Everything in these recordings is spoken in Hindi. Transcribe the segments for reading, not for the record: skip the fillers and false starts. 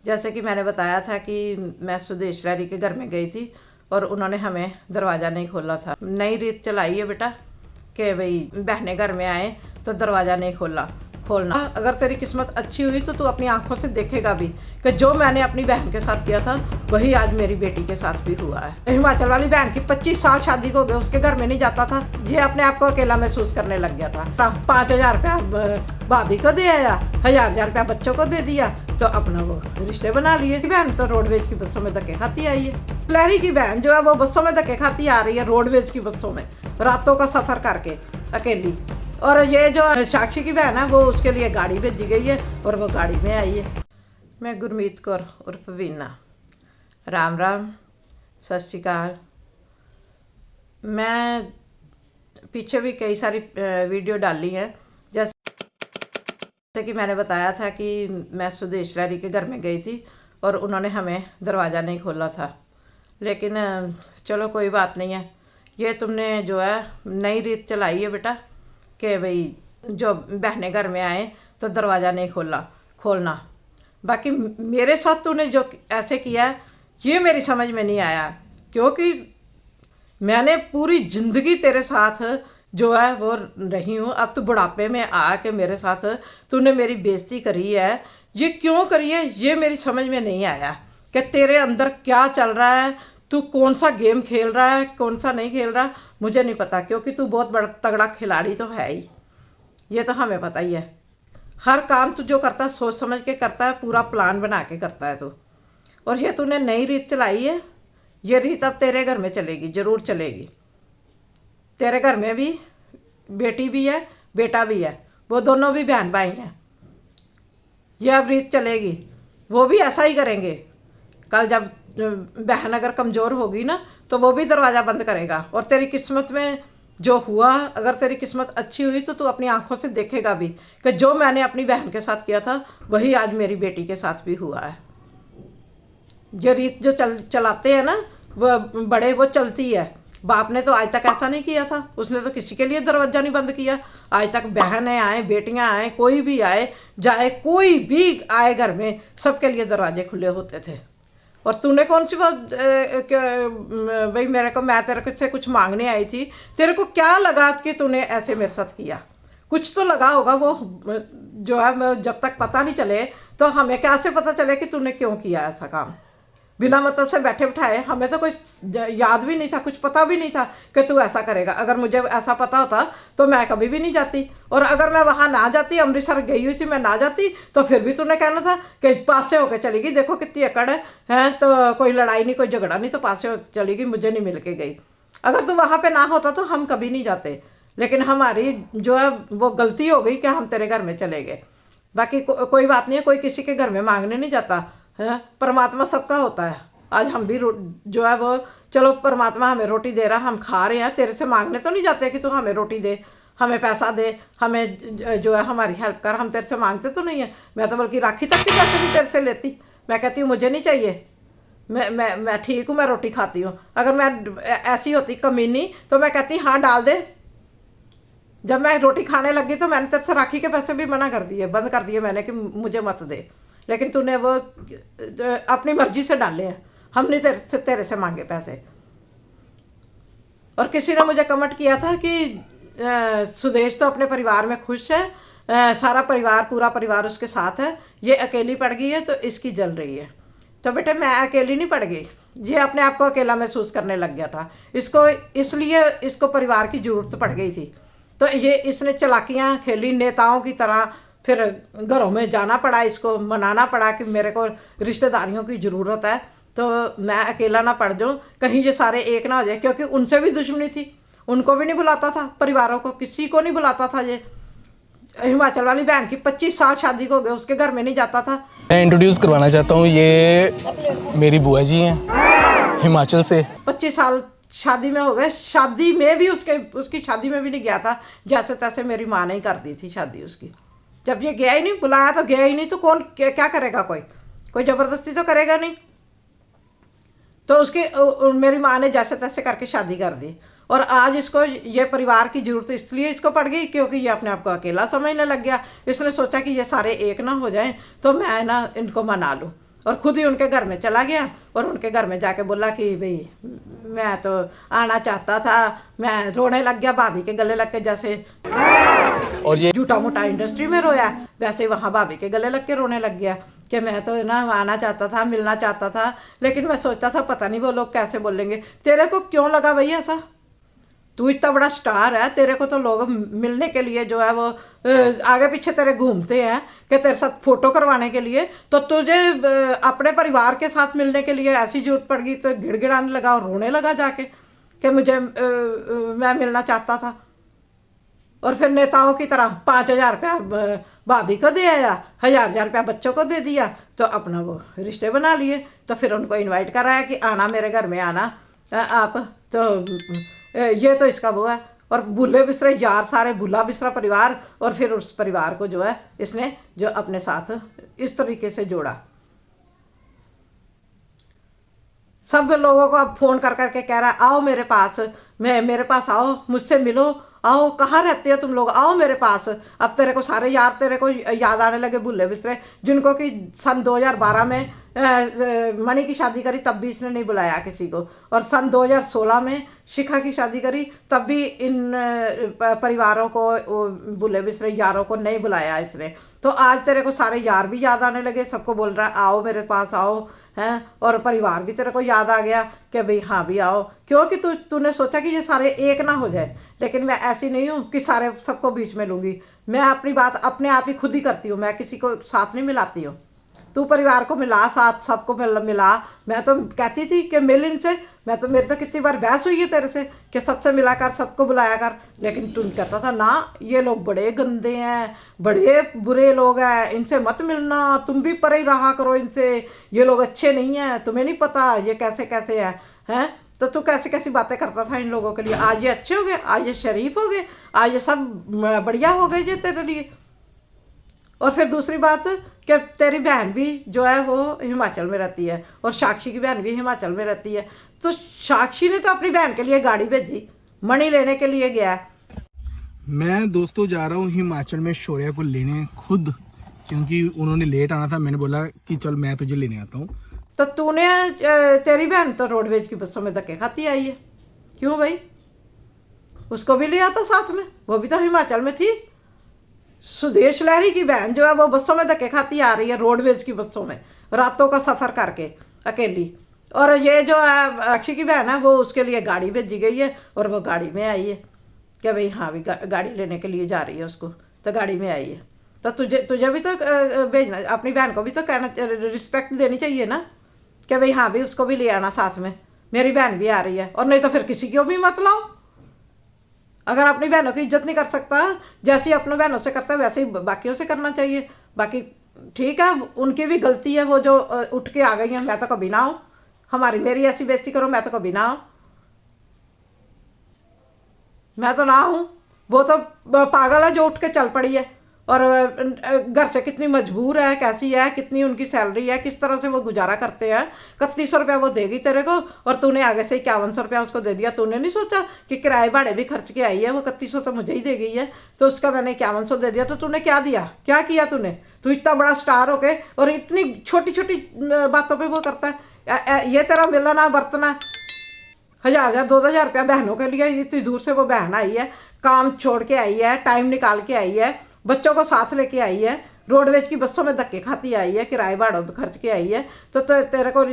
जैसे कि मैंने बताया था कि मैं सुदेश रैरी के घर में गई थी और उन्होंने हमें दरवाज़ा नहीं खोला था। नई रीत चलाई है बेटा कि भाई बहनें घर में आए तो दरवाज़ा नहीं खोलना। अगर तेरी किस्मत अच्छी हुई तो तू अपनी आंखों से देखेगा भी कि जो मैंने अपनी बहन के साथ किया था वही आज मेरी बेटी के साथ भी हुआ है। हिमाचल वाली बहन की 25 साल शादी को हो गए, उसके घर में नहीं जाता था। ये अपने आप को अकेला महसूस करने लग गया था। 5,000 रुपया भाभी को दे आया, 1,000 रुपया बच्चों को दे दिया, तो अपना वो रिश्ते बना लिए। बहन तो रोडवेज की बसों में धक्के खाती आई है। लहरी की बहन जो है वो बसों में धक्के खाती आ रही है, रोडवेज की बसों में रातों का सफ़र करके अकेली। और ये जो साक्षी की बहन है वो उसके लिए गाड़ी भेजी गई है और वो गाड़ी में आई है। मैं गुरमीत कौर उर्फ वीना। राम राम, सत श्री अकाल। मैं पीछे भी कई सारी वीडियो डाली हैं। जैसे कि मैंने बताया था कि मैं सुदेश रैरी के घर में गई थी और उन्होंने हमें दरवाज़ा नहीं खोला था। लेकिन चलो कोई बात नहीं है। ये तुमने जो है नई रीत चलाई है बेटा कि भाई जो बहनें घर में आए तो दरवाज़ा नहीं खोलना। बाकी मेरे साथ तूने जो ऐसे किया है ये मेरी समझ में नहीं आया, क्योंकि मैंने पूरी ज़िंदगी तेरे साथ जो है वो रही हूँ। अब तो बुढ़ापे में आ के मेरे साथ तूने मेरी बेइज्जती करी है। ये क्यों करी है ये मेरी समझ में नहीं आया कि तेरे अंदर क्या चल रहा है, तू कौन सा गेम खेल रहा है कौन सा नहीं खेल रहा, मुझे नहीं पता। क्योंकि तू बहुत बड़ा तगड़ा खिलाड़ी तो है ही, ये तो हमें पता ही है। हर काम तू जो करता है सोच समझ के करता है, पूरा प्लान बना के करता है तू। और ये तूने नई रीत चलाई है, ये रीत अब तेरे घर में चलेगी, ज़रूर चलेगी। तेरे घर में भी बेटी भी है बेटा भी है, वो दोनों भी बहन भाई हैं। ये अब रीत चलेगी, वो भी ऐसा ही करेंगे। कल जब बहन अगर कमज़ोर होगी ना तो वो भी दरवाज़ा बंद करेगा। और तेरी किस्मत में जो हुआ, अगर तेरी किस्मत अच्छी हुई तो तू अपनी आंखों से देखेगा भी कि जो मैंने अपनी बहन के साथ किया था वही आज मेरी बेटी के साथ भी हुआ है। ये रीत जो चलाते हैं ना वो बड़े, वो चलती है। बाप ने तो आज तक ऐसा नहीं किया था, उसने तो किसी के लिए दरवाज़ा नहीं बंद किया। आज तक बहनें आए बेटियां आए कोई भी आए जाए, कोई भी आए घर में, सबके लिए दरवाजे खुले होते थे। और तूने कौन सी बात भाई मेरे को, मैं तेरे से कुछ मांगने आई थी, तेरे को क्या लगा कि तूने ऐसे मेरे साथ किया? कुछ तो लगा होगा। वो जो है जब तक पता नहीं चले तो हमें कैसे पता चले कि तूने क्यों किया ऐसा काम? बिना मतलब से बैठे बिठाए, हमें तो कुछ याद भी नहीं था, कुछ पता भी नहीं था कि तू ऐसा करेगा। अगर मुझे ऐसा पता होता तो मैं कभी भी नहीं जाती। और अगर मैं वहाँ ना जाती, अमृतसर गई हुई थी, मैं ना जाती तो फिर भी तूने कहना था कि पास से होकर चली गई, देखो कितनी अकड़ है तो कोई लड़ाई नहीं कोई झगड़ा नहीं तो पास से होकर चली गई, मुझे नहीं मिल के गई। अगर तू वहाँ पर ना होता तो हम कभी नहीं जाते। लेकिन हमारी जो है वो गलती हो गई कि हम तेरे घर में चले गए। बाकी कोई बात नहीं है, कोई किसी के घर में मांगने नहीं जाता है। परमात्मा सबका होता है। आज हम भी जो है वो, चलो परमात्मा हमें रोटी दे रहा, हम खा रहे हैं, तेरे से मांगने तो नहीं जाते कि तू हमें रोटी दे, हमें पैसा दे, हमें जो है हमारी हेल्प कर। हम तेरे से मांगते तो नहीं है। मैं तो बल्कि राखी तक के पैसे भी तेरे से लेती। मैं कहती हूँ मुझे नहीं चाहिए, मैं ठीक हूँ, मैं रोटी खाती हूँ। अगर मैं ऐसी होती कमीनी तो मैं कहती हाँ डाल दे। जब मैं रोटी खाने लगी तो मैंने तेरे से राखी के पैसे भी मना कर दिए, बंद कर दिए मैंने कि मुझे मत दे। लेकिन तूने वो अपनी मर्जी से डाले हैं, हमने तेरे से मांगे पैसे। और किसी ने मुझे कमेंट किया था कि सुदेश तो अपने परिवार में खुश है, सारा परिवार पूरा परिवार उसके साथ है, ये अकेली पड़ गई है तो इसकी जल रही है। तो बेटे मैं अकेली नहीं पड़ गई, ये अपने आप को अकेला महसूस करने लग गया था। इसको इसलिए इसको परिवार की ज़रूरत पड़ गई थी, तो ये इसने चालाकियाँ खेली नेताओं की तरह। फिर घरों में जाना पड़ा, इसको मनाना पड़ा कि मेरे को रिश्तेदारियों की ज़रूरत है, तो मैं अकेला ना पड़ जाऊँ, कहीं ये सारे एक ना हो जाए। क्योंकि उनसे भी दुश्मनी थी, उनको भी नहीं बुलाता था, परिवारों को किसी को नहीं बुलाता था। ये हिमाचल वाली बहन की 25 साल शादी को हो गए, उसके घर में नहीं जाता था। मैं इंट्रोड्यूस करवाना चाहता हूँ, ये मेरी बुआ जी हैं हिमाचल से। 25 साल शादी में हो गए, शादी में भी उसकी शादी में भी नहीं गया था। जैसे तैसे मेरी माँ ने ही कर दी थी शादी उसकी। जब ये गया ही नहीं, बुलाया तो गया ही नहीं, तो कौन क्या करेगा? कोई ज़बरदस्ती तो करेगा नहीं। तो उसकी मेरी माँ ने जैसे तैसे करके शादी कर दी। और आज इसको ये परिवार की ज़रूरत इसलिए इसको पड़ गई क्योंकि ये अपने आप को अकेला समझने लग गया। इसने सोचा कि ये सारे एक ना हो जाएं तो मैं ना इनको मना लूँ। और खुद ही उनके घर में चला गया और उनके घर में जाके बोला कि भाई मैं तो आना चाहता था, मैं रोने लग गया भाभी के गले लग के, जैसे और ये झूठा मोटा इंडस्ट्री में रोया वैसे वहाँ भाभी के गले लग के रोने लग गया कि मैं तो ना आना चाहता था, मिलना चाहता था, लेकिन मैं सोचता था पता नहीं वो लोग कैसे बोलेंगे। तेरे को क्यों लगा भैया ऐसा? तू इतना बड़ा स्टार है, तेरे को तो लोग मिलने के लिए जो है वो आगे पीछे तेरे घूमते हैं कि तेरे साथ फोटो करवाने के लिए। तो तुझे अपने परिवार के साथ मिलने के लिए ऐसी जरूरत पड़ गई तो गिड़गिड़ाने लगा और रोने लगा जाके कि मुझे मैं मिलना चाहता था। और फिर नेताओं की तरह 5,000 रुपया भाभी को दे आया, 1,000 रुपया बच्चों को दे दिया, तो अपना वो रिश्ते बना लिए। तो फिर उनको इनवाइट कराया कि आना मेरे घर में आना आप। तो ये तो इसका वो है। और भूले बिसरे यार सारे, भूला बिसरा परिवार, और फिर उस परिवार को जो है इसने जो अपने साथ इस तरीके से जोड़ा। सब लोगों को अब फ़ोन कर करके कह रहा है आओ मेरे पास, मेरे पास आओ, मुझसे मिलो, आओ, कहाँ रहते हो तुम लोग, आओ मेरे पास। अब तेरे को सारे यार तेरे को याद आने लगे, भूले बिसरे, जिनको कि सन 2012 में मणि की शादी करी तब भी इसने नहीं बुलाया किसी को, और सन 2016 में शिखा की शादी करी तब भी इन परिवारों को, भूले बिसरे यारों को नहीं बुलाया इसने। तो आज तेरे को सारे यार भी याद आने लगे, सबको बोल रहा है आओ मेरे पास आओ, हैं, और परिवार भी तेरे को याद आ गया कि भाई हाँ भी आओ, क्योंकि तूने सोचा कि ये सारे एक ना हो जाए। लेकिन मैं ऐसी नहीं हूँ कि सारे सबको बीच में लूँगी, मैं अपनी बात अपने आप ही खुद ही करती हूँ, मैं किसी को साथ नहीं मिलाती हूँ। तू परिवार को मिला, साथ सबको मिला। मैं तो कहती थी कि मिल इनसे, मेरी तो कितनी बार बहस हुई है तेरे से कि सबसे मिला कर, सबको बुलाया कर, लेकिन तू कहता था ना ये लोग बड़े गंदे हैं, बड़े बुरे लोग हैं, इनसे मत मिलना, तुम भी परे ही रहा करो इनसे, ये लोग अच्छे नहीं हैं, तुम्हें नहीं पता ये कैसे कैसे हैं। तो तू कैसी कैसी बातें करता था इन लोगों के लिए। आज ये अच्छे हो गए, आज ये शरीफ हो गए, आज ये सब बढ़िया हो गए ये तेरे लिए। और फिर दूसरी बात कि तेरी बहन भी जो है वो हिमाचल में रहती है, और साक्षी की बहन भी हिमाचल में रहती है। तो साक्षी ने तो अपनी बहन के लिए गाड़ी भेजी, मणि लेने के लिए गया। मैं दोस्तों जा रहा हूँ हिमाचल में शौर्या को लेने खुद, क्योंकि उन्होंने लेट आना था। मैंने बोला कि चल मैं तुझे लेने आता हूँ। तो तूने तेरी बहन तो रोडवेज की बसों में धक्के खाती आई है, क्यों भाई? उसको भी लिया था साथ में, वो भी तो हिमाचल में थी। सुदेश लहरी की बहन जो है वो बसों में धक्के खाती आ रही है, रोडवेज की बसों में, रातों का सफ़र करके अकेली। और ये जो है अक्षय की बहन है वो उसके लिए गाड़ी भेजी गई है, और वो गाड़ी में आई है कि भाई हाँ भी गाड़ी लेने के लिए जा रही है उसको, तो गाड़ी में आई है। तो तुझे भी तो भेजना, अपनी बहन को भी तो कहना, रिस्पेक्ट देनी चाहिए ना कि भाई हाँ भी उसको भी ले आना साथ में, मेरी बहन भी आ रही है। और नहीं तो फिर किसी को भी मत लाओ। अगर अपनी बहनों की इज्जत नहीं कर सकता, जैसे अपने बहनों से करता है वैसे ही बाकियों से करना चाहिए। बाकी ठीक है, उनकी भी गलती है, वो जो उठ के आ गई हैं। मैं तो कभी ना हूँ, मेरी ऐसी बेइज्जती करो, मैं तो कभी ना हूँ, मैं तो ना हूँ। वो तो पागल है जो उठ के चल पड़ी है, और घर से कितनी मजबूर है, कैसी है, कितनी उनकी सैलरी है, किस तरह से वो गुजारा करते हैं। 3100 रुपया वो देगी तेरे को, और तूने आगे से 5100 रुपया उसको दे दिया। तूने नहीं सोचा कि किराए भाड़े भी खर्च के आई है, वो 3100 तो मुझे ही दे गई है, तो उसका मैंने 5100 दे दिया। तो तूने क्या दिया, क्या किया तूने? तू इतना बड़ा स्टार हो के और इतनी छोटी छोटी बातों पर वो करता है। ये तेरा मिलना बरतना 1,000 2,000 रुपया बहनों के लिए, इतनी दूर से वो बहन आई है, काम छोड़ के आई है, टाइम निकाल के आई है, बच्चों को साथ लेके आई है, रोडवेज की बसों में धक्के खाती आई है, किराए भाड़ों में खर्च के आई है। तो तेरे को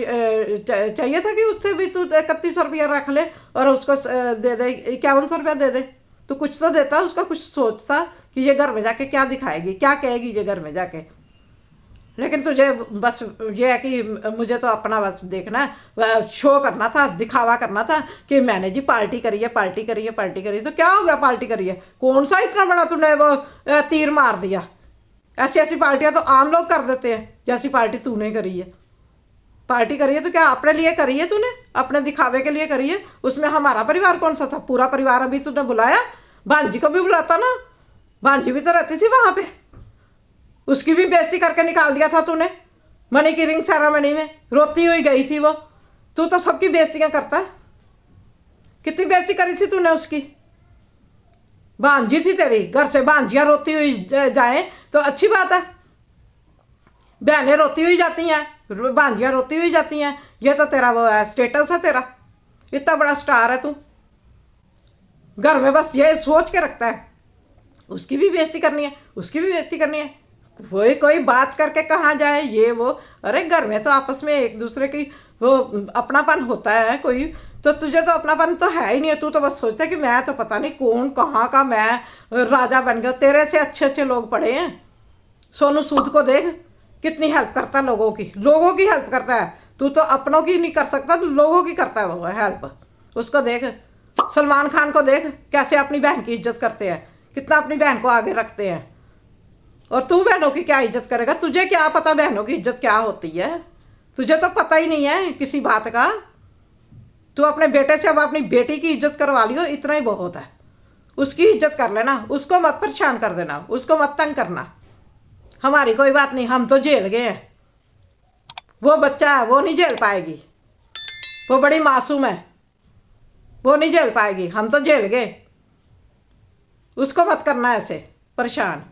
चाहिए था कि उससे भी तू 3100 रुपया रख ले और उसको दे दे 5100 रुपया दे दे। तो कुछ तो देता, उसका कुछ सोचता कि ये घर में जाके क्या दिखाएगी, क्या कहेगी ये घर में जाके। लेकिन तुझे बस ये है कि मुझे तो अपना बस देखना है, शो करना था, दिखावा करना था कि मैंने जी पार्टी करी है, पार्टी करी है, पार्टी करी है। तो क्या हो गया पार्टी करी है? कौन सा इतना बड़ा तूने वो तीर मार दिया? ऐसी ऐसी पार्टियां तो आम लोग कर देते हैं, जैसी पार्टी तूने करी है। पार्टी करी है तो क्या अपने लिए करी है तूने, अपने दिखावे के लिए करी है? उसमें हमारा परिवार कौन सा था? पूरा परिवार अभी तूने बुलाया, भांजी को भी बुलाता ना, भांजी भी तो रहती थी वहाँ पे, उसकी भी बेइज्जती करके निकाल दिया था तूने। मणि की रिंग सेरेमनी में रोती हुई गई थी वो। तू तो सबकी बेइज्जतियां करता है। कितनी बेइज्जती करी थी तूने उसकी? भांजी थी तेरी, घर से भांजियां रोती हुई जाए तो अच्छी बात है। बहनें रोती हुई जाती हैं, भांजियाँ रोती हुई जाती हैं। ये तो तेरा वो है, स्टेटस है तेरा, इतना बड़ा स्टार है तू, घर में बस ये सोच के रखता है उसकी भी बेइज्जती करनी है, उसकी भी बेइज्जती करनी है, कोई कोई बात करके कहाँ जाए ये वो। अरे घर में तो आपस में एक दूसरे की वो अपनापन होता है कोई, तो तुझे तो अपनापन तो है ही नहीं है। तू तो बस सोचता है कि मैं तो पता नहीं कौन कहाँ का मैं राजा बन गया। तेरे से अच्छे अच्छे लोग पड़े हैं। सोनू सूद को देख, कितनी हेल्प करता है लोगों की हेल्प करता है। तू तो अपनों की नहीं कर सकता, तू लोगों की करता है वो हेल्प। उसको देख, सलमान खान को देख कैसे अपनी बहन की इज्जत करते हैं, कितना अपनी बहन को आगे रखते हैं। और तू बहनों की क्या इज्जत करेगा? तुझे क्या पता बहनों की इज्जत क्या होती है? तुझे तो पता ही नहीं है किसी बात का। तू अपने बेटे से अब अपनी बेटी की इज्जत करवा लियो, इतना ही बहुत है। उसकी इज्जत कर लेना, उसको मत परेशान कर देना, उसको मत तंग करना। हमारी कोई बात नहीं, हम तो झेल गए हैं। वो बच्चा है, वो नहीं झेल पाएगी, वो बड़ी मासूम है, वो नहीं झेल पाएगी, हम तो झेल गए। उसको मत करना ऐसे परेशान।